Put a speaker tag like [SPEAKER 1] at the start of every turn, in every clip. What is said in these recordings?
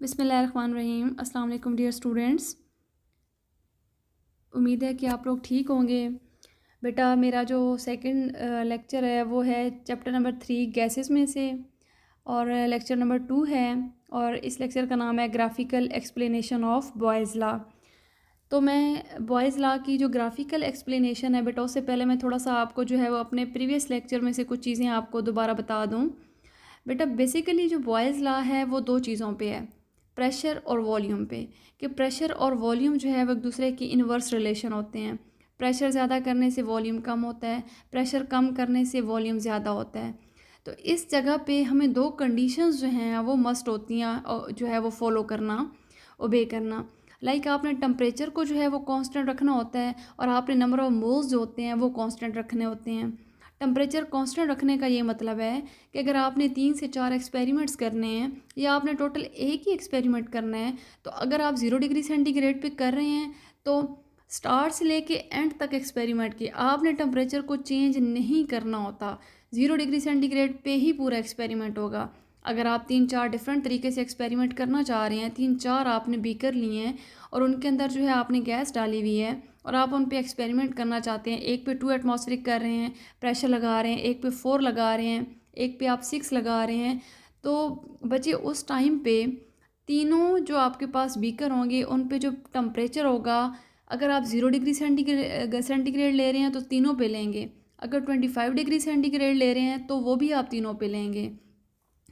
[SPEAKER 1] बिस्मिल्लाहिर्रहमानिर्रहीम। अस्सलाम वालेकुम डियर स्टूडेंट्स। उम्मीद है कि आप लोग ठीक होंगे। बेटा मेरा जो सेकंड लेक्चर है वो है चैप्टर नंबर 3 गैसेस में से, और लेक्चर नंबर 2 है, और इस लेक्चर का नाम है graphical explanation of boys law. तो मैं बॉयज़ लॉ की जो ग्राफिकल एक्सप्लेनेशन है बेटा, उससे पहले मैं थोड़ा सा आपको जो है वो अपने प्रीवियस लेक्चर में से कुछ चीज़ें आपको दोबारा बता दूँ। बेटा बेसिकली जो बॉयज़ लॉ है वो दो चीज़ों पे है, प्रेशर और वॉल्यूम पे, कि प्रेशर और वॉल्यूम जो है वो एक दूसरे की इन्वर्स रिलेशन होते हैं। प्रेशर ज़्यादा करने से वॉल्यूम कम होता है, प्रेशर कम करने से वॉल्यूम ज़्यादा होता है। तो इस जगह पे हमें दो कंडीशंस जो हैं वो मस्ट होती हैं, और जो है वो फॉलो करना, ओबे करना। लाइक आपने टेम्परेचर को जो है वो कांस्टेंट रखना होता है, और आपने नंबर ऑफ मोल्स जो होते हैं वो कांस्टेंट रखने होते हैं। टेम्परेचर कांस्टेंट रखने का ये मतलब है कि अगर आपने 3 से 4 एक्सपेरिमेंट्स करने हैं, या आपने टोटल एक ही एक्सपेरिमेंट करना है, तो अगर आप 0 डिग्री सेंटीग्रेड पे कर रहे हैं तो स्टार्ट से लेके एंड तक एक्सपेरिमेंट की आपने टेम्परेचर को चेंज नहीं करना होता। 0 डिग्री सेंटीग्रेड पे ही पूरा एक्सपेरिमेंट होगा। अगर आप 3-4 डिफरेंट तरीके से एक्सपेरिमेंट करना चाह रहे हैं, 3-4 आपने बीकर लिए हैं और उनके अंदर जो है आपने गैस डाली हुई है, और आप उन पे एक्सपेरिमेंट करना चाहते हैं, एक पे 2 एटमॉस्फेरिक कर रहे हैं, प्रेशर लगा रहे हैं, एक पे 4 लगा रहे हैं, एक पे आप 6 लगा रहे हैं, तो बच्चे उस टाइम पे तीनों जो आपके पास बीकर होंगे उन पे जो टेम्परेचर होगा, अगर आप 0 डिग्री सेंटीग्रेड ले रहे हैं तो तीनों पे लेंगे, अगर 25 डिग्री सेंटीग्रेड ले रहे हैं तो वो भी आप तीनों पे लेंगे।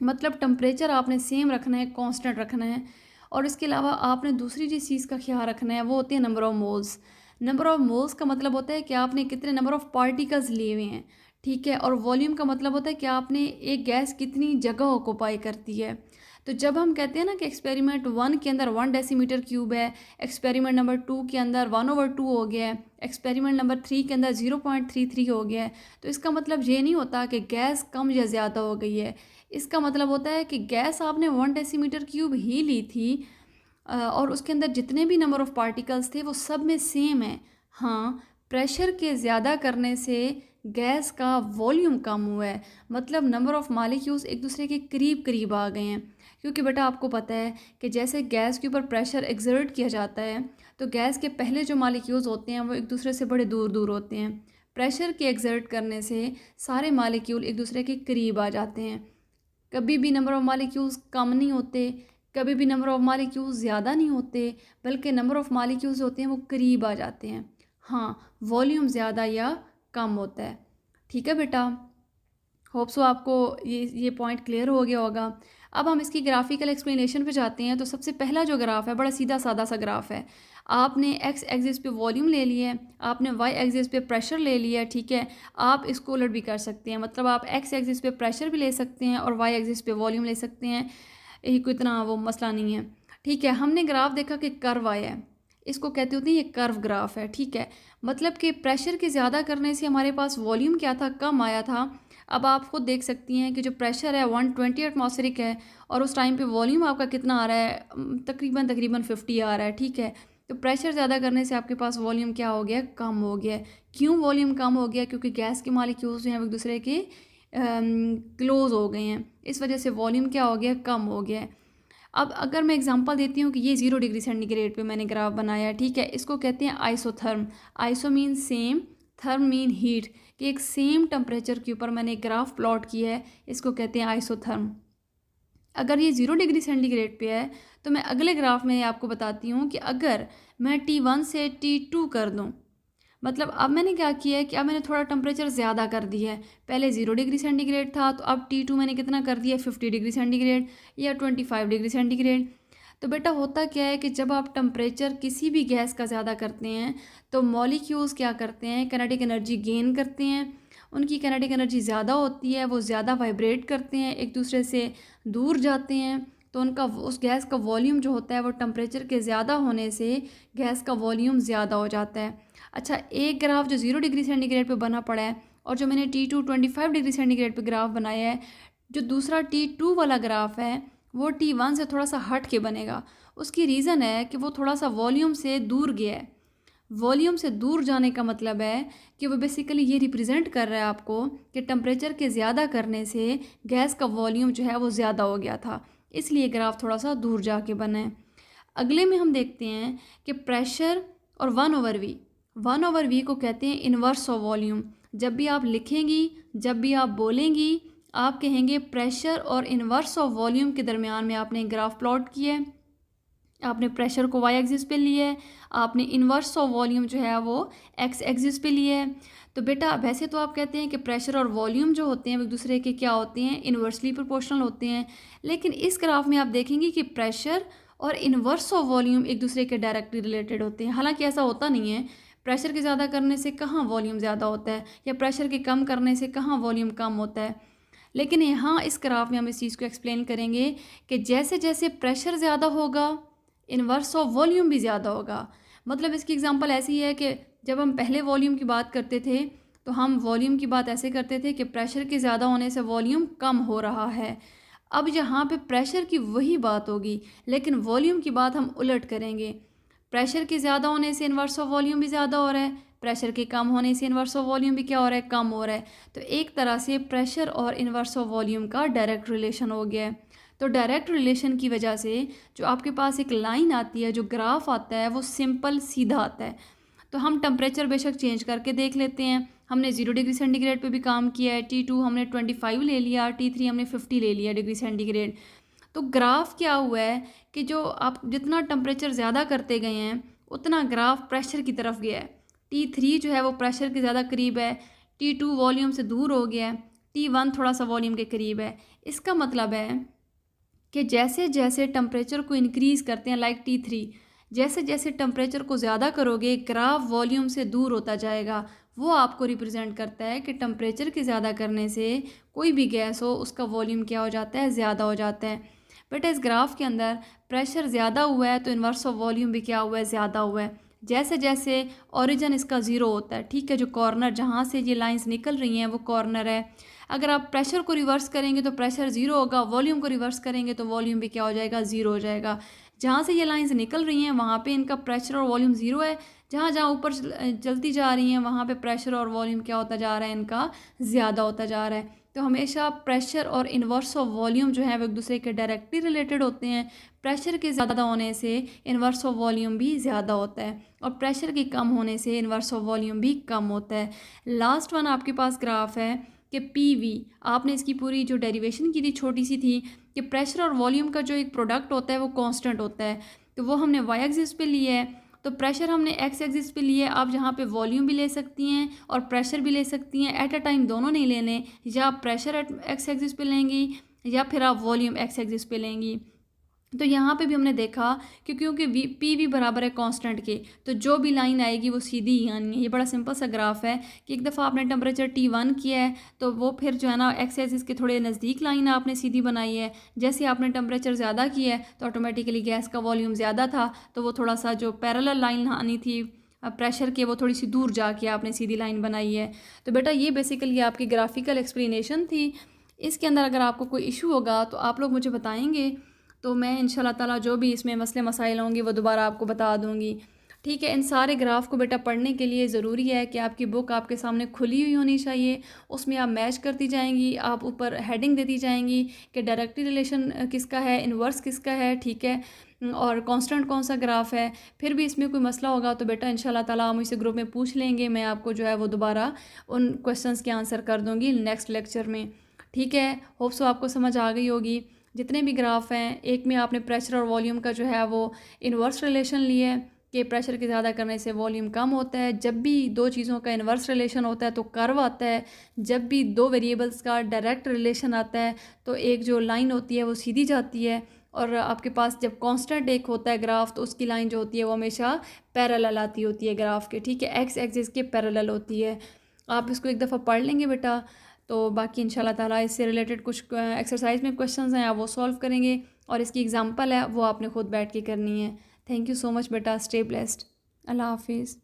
[SPEAKER 1] मतलब टेम्परेचर आपने सेम रखना है, कांस्टेंट रखना है। और इसके अलावा आपने दूसरी जिस चीज़ का ख्याल रखना है वो होती है number of moles. Number of moles का मतलब होता है कि आपने कितने नंबर ऑफ पार्टिकल्स लिए हुए हैं, ठीक है। और वॉल्यूम का मतलब होता है कि आपने एक गैस कितनी जगह ऑक्यूपाई करती है। तो जब हम कहते हैं ना कि एक्सपेरिमेंट 1 के अंदर 1 डेसीमीटर क्यूब है, एक्सपेरिमेंट नंबर 2 के अंदर 1/2 हो गया है, एक्सपेरिमेंट नंबर 3 के अंदर 0.33 हो गया है, तो इसका मतलब ये नहीं होता कि गैस कम या ज़्यादा हो गई है। इसका मतलब होता है कि गैस आपने 1 डेसीमीटर क्यूब ही ली थी, और उसके अंदर जितने भी नंबर ऑफ़ पार्टिकल्स थे वो सब में सेम है। हाँ, प्रेशर के ज़्यादा करने से गैस का वॉल्यूम कम हुआ है, मतलब नंबर ऑफ़ मॉलिक्यूल्स एक दूसरे के करीब करीब आ गए हैं। क्योंकि बेटा आपको पता है कि जैसे गैस के ऊपर प्रेशर एक्सर्ट किया जाता है, तो गैस के पहले जो मॉलिक्यूल्स होते हैं वो एक दूसरे से बड़े दूर दूर होते हैं। प्रेशर के एक्सर्ट करने से सारे मॉलिक्यूल एक दूसरे के करीब आ जाते हैं। कभी भी नंबर ऑफ़ मॉलिक्यूल्स कम नहीं होते, कभी भी नंबर ऑफ़ मॉलिक्यूल्स ज़्यादा नहीं होते, बल्कि नंबर ऑफ़ मॉलिक्यूल्स होते हैं वो करीब आ जाते हैं। हाँ, वॉल्यूम ज़्यादा या कम होता है। ठीक है बेटा, होप सो आपको ये पॉइंट क्लियर हो गया होगा। अब हम इसकी ग्राफिकल एक्सप्लेनेशन पे जाते हैं। तो सबसे पहला जो ग्राफ है बड़ा सीधा सादा सा ग्राफ है। आपने एक्स एक्सिस पे वॉल्यूम ले लिया है, आपने वाई एक्सिस पे प्रेशर ले लिया है, ठीक है। आप इसको उलट भी कर सकते हैं, मतलब आप एक्स एक्सिस पे प्रेशर भी ले सकते हैं और वाई एक्सिस पे वॉल्यूम ले सकते हैं। ये कोई इतना वो मसला नहीं है, ठीक है। हमने ग्राफ देखा कि कर्व आया है, इसको कहते होते हैं ये कर्व ग्राफ है, ठीक है। मतलब कि प्रेशर के ज़्यादा करने से हमारे पास वॉल्यूम क्या था, कम आया था। अब आप खुद देख सकती हैं कि जो प्रेशर है 120 एटमॉस्फेरिक है, और उस टाइम पे वॉल्यूम आपका कितना आ रहा है, तकरीबन 50 आ रहा है, ठीक है। तो प्रेशर ज़्यादा करने से आपके पास वॉल्यूम क्या हो गया, कम हो गया। क्यों वॉल्यूम कम हो गया? क्योंकि गैस के मॉलिक्यूल्स जो हैं एक दूसरे के क्लोज हो गए हैं, इस वजह से वॉल्यूम क्या हो गया, कम हो गया। अब अगर मैं एग्जांपल देती हूँ कि ये 0 डिग्री सेंटीग्रेड पे मैंने ग्राफ बनाया है, ठीक है। इसको कहते हैं isotherm. Iso mean same, therm mean heat, कि एक सेम टेम्परेचर के ऊपर मैंने ग्राफ प्लॉट किया है, इसको कहते हैं आइसोथर्म। अगर ये 0 डिग्री सेंटीग्रेड पे है तो मैं अगले ग्राफ में आपको बताती हूँ कि अगर मैं T1 से T2 कर दूँ, मतलब अब मैंने क्या किया है कि अब मैंने थोड़ा टेम्परेचर ज़्यादा कर दिया है। पहले 0 डिग्री सेंटीग्रेड था, तो अब T2 मैंने कितना कर दिया, 50 डिग्री सेंटीग्रेड या 25 डिग्री सेंटीग्रेड। तो बेटा होता क्या है कि जब आप टेम्परेचर किसी भी गैस का ज़्यादा करते हैं तो मॉलिक्यूल्स क्या करते हैं, काइनेटिक एनर्जी गेन करते हैं। उनकी काइनेटिक एनर्जी ज़्यादा होती है, वो ज़्यादा वाइब्रेट करते हैं, एक दूसरे से दूर जाते हैं। तो उनका उस गैस का वॉल्यूम जो होता है वो टेम्परेचर के ज़्यादा होने से गैस का वॉल्यूम ज़्यादा हो जाता है। अच्छा, एक ग्राफ जो 0 डिग्री सेंटीग्रेड पे बना पड़ा है, और जो मैंने T2 25 डिग्री सेंटीग्रेड पे ग्राफ बनाया है, जो दूसरा T2 वाला ग्राफ है वो T1 से थोड़ा सा हट के बनेगा। उसकी रीज़न है कि वो थोड़ा सा वॉल्यूम से दूर गया है। वॉल्यूम से दूर जाने का मतलब है कि वो बेसिकली ये रिप्रेजेंट कर रहा है आपको कि टेम्परेचर के ज़्यादा करने से गैस का वॉल्यूम जो है वो ज़्यादा हो गया था। इसलिए ग्राफ थोड़ा सा दूर जाके बना है। अगले में हम देखते हैं कि प्रेशर और 1/v, 1/v को कहते हैं इन्वर्स ऑफ वॉल्यूम। जब भी आप लिखेंगी, जब भी आप बोलेंगी, आप कहेंगे प्रेशर और इन्वर्स ऑफ वॉल्यूम के दरमियान में आपने ग्राफ प्लॉट किया है, आपने प्रेशर को वाई एक्सिस पे लिया है, आपने इन्वर्स ऑफ वॉल्यूम जो है वो एक्स एक्सिस पे लिया है। तो बेटा वैसे तो आप कहते हैं कि प्रेशर और वॉल्यूम जो होते हैं वो एक दूसरे के क्या होते हैं, इन्वर्सली प्रोपोर्शनल होते हैं, लेकिन इस ग्राफ में आप देखेंगे कि प्रेशर और इन्वर्स ऑफ वॉल्यूम एक दूसरे के डायरेक्टली रिलेटेड होते हैं। हालांकि ऐसा होता नहीं है, प्रेशर के ज़्यादा करने से कहाँ वॉल्यूम ज़्यादा होता है, या प्रेशर के कम करने से कहाँ वॉल्यूम कम होता है। लेकिन यहाँ इस ग्राफ में हम इस चीज़ को एक्सप्लेन करेंगे कि जैसे जैसे प्रेशर ज़्यादा होगा, इन्वर्स ऑफ वॉल्यूम भी ज़्यादा होगा। मतलब इसकी एग्जांपल ऐसी है कि जब हम पहले वॉल्यूम की बात करते थे तो हम वॉल्यूम की बात ऐसे करते थे कि प्रेशर के ज़्यादा होने से वॉल्यूम कम हो रहा है। अब यहाँ पे प्रेशर की वही बात होगी, लेकिन वॉल्यूम की बात हम उलट करेंगे। प्रेशर के ज़्यादा होने से इन्वर्स ऑफ वॉल्यूम भी ज़्यादा हो रहा है, प्रेशर के कम होने से इन्वर्स ऑफ वॉल्यूम भी क्या हो रहा है, कम हो रहा है। तो एक तरह से प्रेशर और इन्वर्स ऑफ वॉल्यूम का डायरेक्ट रिलेशन हो गया है। तो डायरेक्ट रिलेशन की वजह से जो आपके पास एक लाइन आती है, जो ग्राफ आता है, वो सिंपल सीधा आता है। तो हम टेम्परेचर बेशक चेंज करके देख लेते हैं। हमने 0 डिग्री सेंटीग्रेड पे भी काम किया है, T2 हमने 25 ले लिया, T3 हमने 50 ले लिया डिग्री सेंटीग्रेड। तो ग्राफ क्या हुआ है कि जो आप जितना टेम्परेचर ज़्यादा करते गए हैं उतना ग्राफ प्रेशर की तरफ गया है। T3 जो है वो प्रेशर के ज़्यादा करीब है, T2 वॉल्यूम से दूर हो गया है, T1 थोड़ा सा वॉल्यूम के करीब है। इसका मतलब है कि जैसे जैसे टेम्परेचर को इंक्रीज़ करते हैं, लाइक T3, जैसे जैसे टेम्परेचर को ज़्यादा करोगे ग्राफ वॉल्यूम से दूर होता जाएगा। वो आपको रिप्रेजेंट करता है कि टेम्परेचर के ज़्यादा करने से कोई भी गैस हो उसका वॉल्यूम क्या हो जाता है, ज़्यादा हो जाता है। बट इस ग्राफ के अंदर प्रेशर ज़्यादा हुआ है तो इन्वर्स ऑफ वॉल्यूम भी क्या हुआ है, ज़्यादा हुआ है। जैसे जैसे ओरिजिन इसका ज़ीरो होता है, ठीक है, जो कॉर्नर जहाँ से ये लाइंस निकल रही हैं वो कॉर्नर है। अगर आप प्रेशर को रिवर्स करेंगे तो प्रेशर ज़ीरो होगा, वॉल्यूम को रिवर्स करेंगे तो वॉल्यूम भी क्या हो जाएगा, ज़ीरो हो जाएगा। जहाँ से ये लाइंस निकल रही हैं वहाँ पे इनका प्रेशर और वॉल्यूम ज़ीरो है, जहाँ जहाँ ऊपर चलती जा रही हैं वहाँ पे प्रेशर और वॉल्यूम क्या होता जा रहा है, इनका ज़्यादा होता जा रहा है। तो हमेशा प्रेशर और इन्वर्स ऑफ वॉल्यूम जो है वो एक दूसरे के डायरेक्टली रिलेटेड होते हैं। प्रेशर के ज़्यादा होने से इन्वर्स ऑफ वॉल्यूम भी ज़्यादा होता है, और प्रेशर के कम होने से इन्वर्स ऑफ वॉल्यूम भी कम होता है। लास्ट वन आपके पास ग्राफ है कि PV, आपने इसकी पूरी जो डेरिवेशन की थी छोटी सी थी कि प्रेशर और वॉल्यूम का जो एक प्रोडक्ट होता है वो कांस्टेंट होता है। तो वो हमने वाई एक्सिस पे लिया है, तो प्रेशर हमने एक्स एक्सिस पे लिए। आप जहाँ पे वॉल्यूम भी ले सकती हैं और प्रेशर भी ले सकती हैं, एट अ टाइम दोनों नहीं लेने, या आप प्रेशर एक्स एक्सिस पे लेंगी या फिर आप वॉल्यूम एक्स एक्सिस पे लेंगी। तो यहाँ पे भी हमने देखा कि क्योंकि PV बराबर है कांस्टेंट के, तो जो भी लाइन आएगी वो सीधी ही आनी है। ये बड़ा सिंपल सा ग्राफ है कि एक दफ़ा आपने टेम्परेचर T1 किया है तो वो फिर जो है ना एक्स एक्सिस के थोड़े नज़दीक लाइन आपने सीधी बनाई है। जैसे आपने टेम्परेचर ज़्यादा किया है तो ऑटोमेटिकली गैस का वॉल्यूम ज़्यादा था, तो वो थोड़ा सा जो पैरेलल लाइन आनी थी प्रेशर के, वो थोड़ी सी दूर जाके आपने सीधी लाइन बनाई है। तो बेटा ये बेसिकली आपकी ग्राफिकल एक्सप्लेनेशन थी। इसके अंदर अगर आपको कोई इशू होगा तो आप लोग मुझे बताएंगे, तो मैं इंशाल्लाह ताला जो भी इसमें मसले मसाइल होंगे वो दोबारा आपको बता दूंगी। ठीक है, इन सारे ग्राफ को बेटा पढ़ने के लिए ज़रूरी है कि आपकी बुक आपके सामने खुली हुई होनी चाहिए। उसमें आप मैच करती जाएंगी, आप ऊपर हेडिंग देती जाएंगी कि डायरेक्टली रिलेशन किसका है, इन्वर्स किसका है, ठीक है, और कांस्टेंट कौन सा ग्राफ है। फिर भी इसमें कोई मसला होगा तो बेटा इंशाल्लाह ताला हम इसे ग्रुप में पूछ लेंगे, मैं आपको जो है वो दोबारा उन क्वेश्चंस के आंसर कर दूँगी नेक्स्ट लेक्चर में। ठीक है, होप सो आपको समझ आ गई होगी। जितने भी ग्राफ हैं, एक में आपने प्रेशर और वॉल्यूम का जो है वो इन्वर्स रिलेशन लिया है कि प्रेशर के ज़्यादा करने से वॉल्यूम कम होता है। जब भी दो चीज़ों का इन्वर्स रिलेशन होता है तो कर्व आता है। जब भी दो वेरिएबल्स का डायरेक्ट रिलेशन आता है तो एक जो लाइन होती है वो सीधी जाती है, और आपके पास जब कांस्टेंट एक होता है ग्राफ तो उसकी लाइन जो होती है वो हमेशा पैरेलल आती होती है ग्राफ के, ठीक है, एक्स एक्सिस के पैरेलल होती है। आप इसको एक दफ़ा पढ़ लेंगे बेटा, तो बाकी इंशाल्लाह ताला इससे रिलेटेड कुछ एक्सरसाइज में क्वेश्चंस हैं आप वो सॉल्व करेंगे, और इसकी एग्जांपल है वो आपने खुद बैठ के करनी है। थैंक यू सो मच बेटा, स्टे ब्लेस्ड, अल्लाह हाफिज़।